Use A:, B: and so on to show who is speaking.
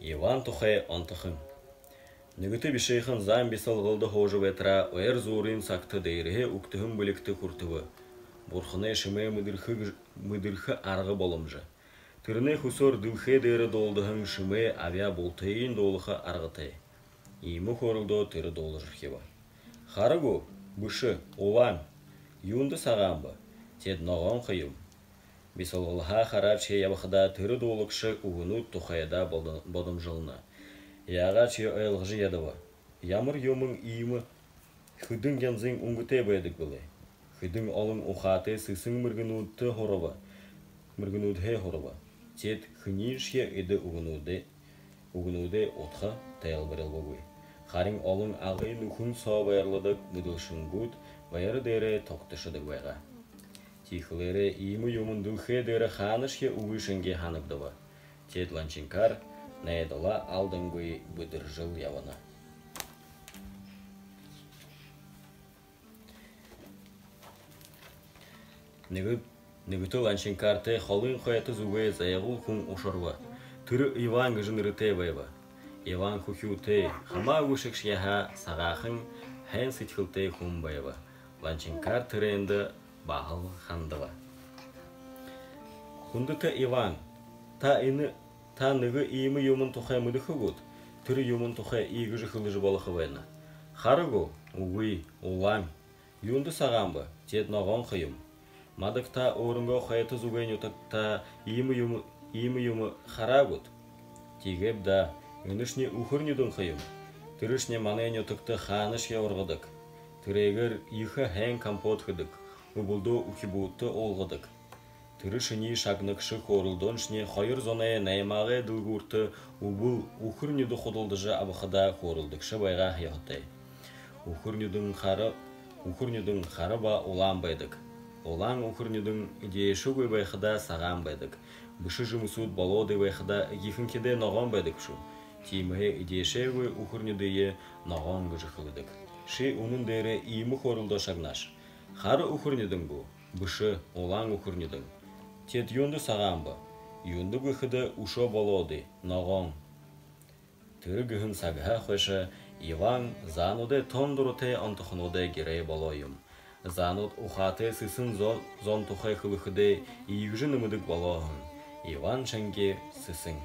A: Иван тухай антахын. Нүгіті бішейхін зам бесалғылды хожы бәтіра ойыр зорын сақты дейірге үктіхін білікті күртіві. Бұрхыны шымай мүдірхі арғы болымжы. Түріне хусор дылхе дейірі долдығын шымай авия болтайын долықы арғытай. Имі хорылды түрі долы жүрхева. Харыгу, бұшы, олан, юнды сағамбы, тед ноғын қиым. Бесалғылға харап шей ябықыда түрі долықшы ұғыну тұқайда бодым жылына. Яға чия айлғжы ядыва. Ямыр йомың иімі хүдің янзың ұңгыте бәйдік білі. Хүдің олың ұқаты сысың мұргынуды хорыва. Тет хүнешке еді ұғынуды отқа таял біріл бұғый. Харин олың ағын үхін сау байырлыдық мүділшін ғуд байыры дәрі тоқтышыдық байға. Тихілері иімі йомын дүлхе дәрі ханышке ұғышынге ханыбдыва. Тет ланчинкар Найдала алдыңғы бүдір жыл явана. Нүгіті ланшынкарты холын қойаты зүгай заяғыл күн ұшырва. Түрі Иван ғыжын рыте байва. Иван құхюты хама өшікш яға сағақын хэн сетхілте күн байва. Ланшынкар түренді бағыл хандыва. Құндыты Иван, та нығы иімі юмын тұқай мүдіқі ғуд, түрі юмын тұқай игі жықылы жыбалықы байна. Харыгу, ұғый, ұлам, юнды сағамбы, тет ноғын қиым. Мадықта орынға қайты зүгайын ұтықта иімі юмы хара ғуд. Тегеп да, үнішне ұхырнедін қиым. Түрішне манайын ұтықты ханышке орғыдық. Түрегір иқы хэн компот қыдық, ұбылды ұхибуытты олғыдық. Түрішіні шағнықшы қорылдоншне қайыр зонайы наймағы дылғырты ұбыл ұқырнеді қодылдыжы абықыда қорылдықшы байға яғытай. Ұқырнедің қары ба олан байдық. Олан ұқырнедің идейші көй байқыда саған байдық. Бұшы жұмысуд балоды байқыда ехінкеде ноған байдық шу. Тейміге идейші көй ұқырнедейі ноған ғыжы қылыдық. Ши оның дәрі иімі қорылды шағнаш. Қары ұқырнедің бұл, бұшы олан ұқырнедің. Тет юнды сағамбы, юнды бұқыды ұшо болоды, ноғын. Түрі ғын сағыға қойшы, Иван зануды тондыруты антықынуды герей болойым. Зanud ұқаты сысын зон тұқай қылықыды иғжын үмідік болоғын. Иван шәнге сысын.